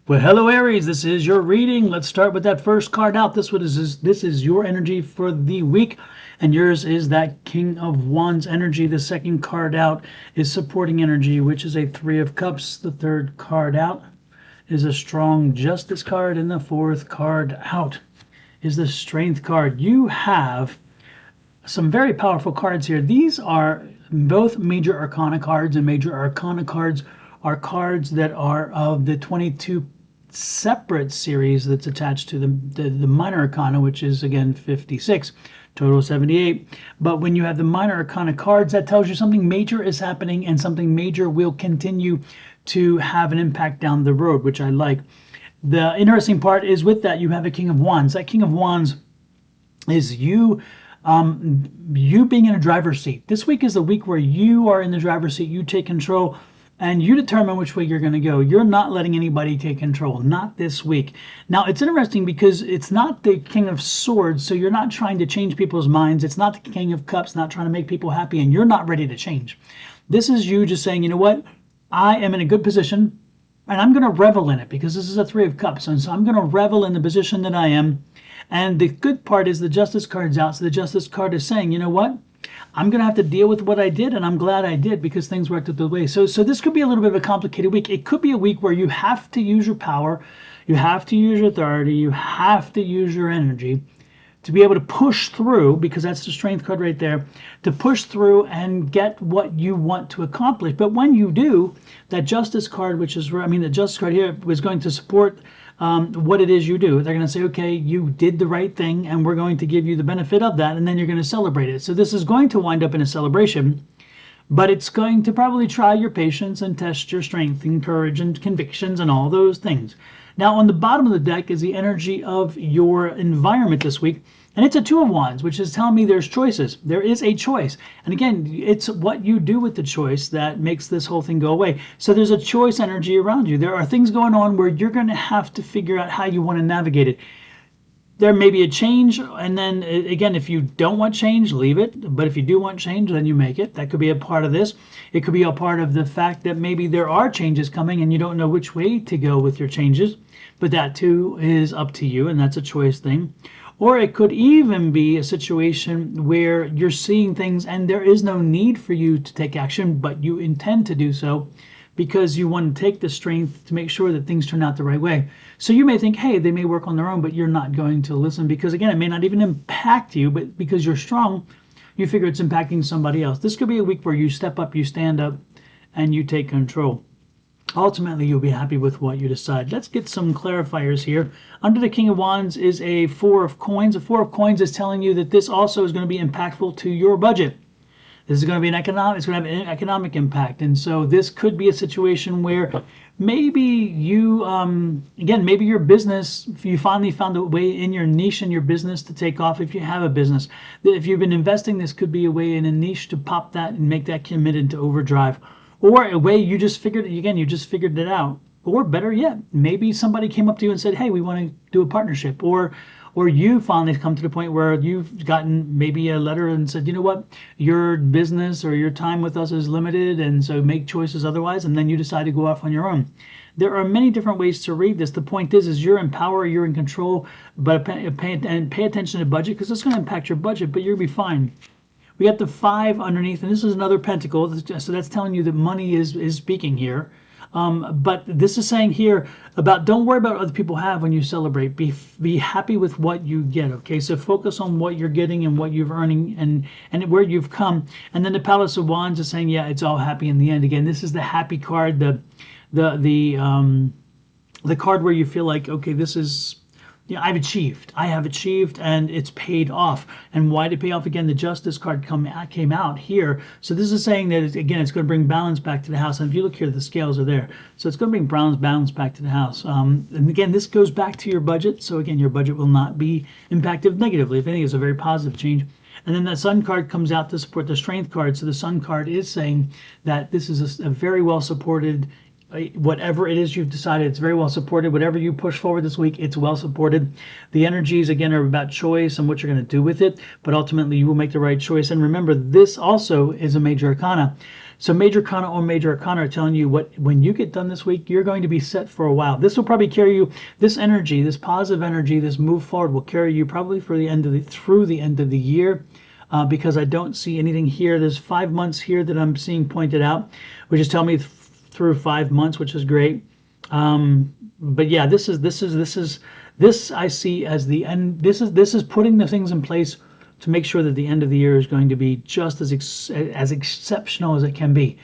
Well, hello Aries, this is your reading. Let's start with that first card out. This is your energy for the week, and yours is that King of Wands energy. The second card out is supporting energy, which is a Three of Cups. The third card out is a strong Justice card, and the fourth card out is the Strength card. You have some very powerful cards here. These are both major arcana cards, and major arcana cards are cards that are of the 22 separate series that's attached to the minor arcana, which is again 56, total 78. But when you have the minor arcana cards, that tells you something major is happening and something major will continue to have an impact down the road, which I like. The interesting part is with that you have a King of Wands. That King of Wands is you being in a driver's seat. This week is the week where you are in the driver's seat. You take control and you determine which way you're going to go. You're not letting anybody take control, not this week. Now, it's interesting because it's not the King of Swords, so you're not trying to change people's minds. It's not the King of Cups, not trying to make people happy, and you're not ready to change. This is you just saying, you know what? I am in a good position, and I'm going to revel in it because this is a Three of Cups, and so I'm going to revel in the position that I am. And the good part is the Justice card's out, so the Justice card is saying, you know what? I'm going to have to deal with what I did, and I'm glad I did because things worked out the way. So this could be a little bit of a complicated week. It could be a week where you have to use your power, you have to use your authority, you have to use your energy to be able to push through, because that's the Strength card right there, to push through and get what you want to accomplish. But when you do, that Justice card, the Justice card here was going to support what it is you do. They're going to say, okay, you did the right thing, and we're going to give you the benefit of that, and then you're going to celebrate it. So this is going to wind up in a celebration, but it's going to probably try your patience and test your strength and courage and convictions and all those things. Now, on the bottom of the deck is the energy of your environment this week, and it's a Two of Wands, which is telling me there's choices. There is a choice. And again, it's what you do with the choice that makes this whole thing go away. So there's a choice energy around you. There are things going on where you're going to have to figure out how you want to navigate it. There may be a change, and then again, if you don't want change, leave it. But if you do want change, then you make it. That could be a part of this. It could be a part of the fact that maybe there are changes coming and you don't know which way to go with your changes. But that too is up to you, and that's a choice thing. Or it could even be a situation where you're seeing things and there is no need for you to take action, but you intend to do so because you want to take the strength to make sure that things turn out the right way. So you may think, hey, they may work on their own, but you're not going to listen because, again, it may not even impact you, but because you're strong, you figure it's impacting somebody else. This could be a week where you step up, you stand up, and you take control. Ultimately, you'll be happy with what you decide. Let's get some clarifiers here. Under the King of Wands is a Four of Coins. A Four of Coins is telling you that this also is going to be impactful to your budget. This is going to be it's going to have an economic impact. And so this could be a situation where maybe you, again, maybe your business, if you finally found a way in your niche in your business to take off, if you have a business. If you've been investing, this could be a way in a niche to pop that and make that committed to overdrive. Or a way you just figured it out. Or better yet, maybe somebody came up to you and said, hey, we want to do a partnership. Or you finally come to the point where you've gotten maybe a letter and said, you know what, your business or your time with us is limited, and so make choices otherwise, and then you decide to go off on your own. There are many different ways to read this. The point is you're in power, you're in control, but pay attention to budget, because it's going to impact your budget, but you'll be fine. We got the 5 underneath, and this is another pentacle, so that's telling you that money is speaking here. But this is saying here about don't worry about what other people have when you celebrate. Be happy with what you get, okay? So focus on what you're getting and what you're earning and where you've come. And then the Palace of Wands is saying, yeah, it's all happy in the end. Again, this is the happy card, the card where you feel like, okay, this is, I have achieved, and it's paid off. And why did it pay off? Again, the Justice card came out here. So this is saying that, again, it's going to bring balance back to the house. And if you look here, the scales are there. So it's going to bring balance back to the house. And again, this goes back to your budget. So again, your budget will not be impacted negatively. If anything, it's a very positive change. And then the Sun card comes out to support the Strength card. So the Sun card is saying that this is a very well supported, whatever it is you've decided, it's very well supported. Whatever you push forward this week, it's well supported. The energies, again, are about choice and what you're going to do with it, but ultimately you will make the right choice. And remember, this also is a major arcana. So Major Arcana or Major Arcana are telling you when you get done this week, you're going to be set for a while. This will probably carry you, this energy, this positive energy, this move forward will carry you probably through the end of the year. Because I don't see anything here. There's 5 months here that I'm seeing pointed out, which is telling me through 5 months, which is great. But yeah, this I see as the end. This is putting the things in place to make sure that the end of the year is going to be just as exceptional as it can be.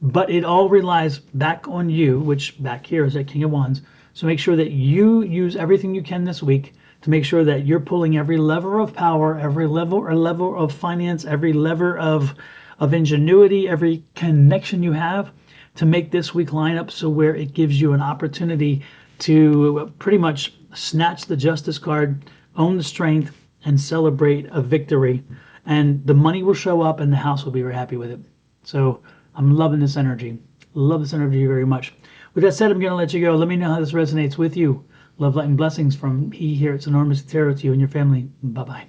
But it all relies back on you, which back here is at King of Wands. So make sure that you use everything you can this week to make sure that you're pulling every lever of power, every level of finance, every lever of ingenuity, every connection you have to make this week line up so where it gives you an opportunity to pretty much snatch the Justice card, own the Strength, and celebrate a victory. And the money will show up and the house will be very happy with it. So I'm loving this energy. Love this energy very much. With that said, I'm going to let you go. Let me know how this resonates with you. Love, light, and blessings from here. It's enormous tarot to you and your family. Bye-bye.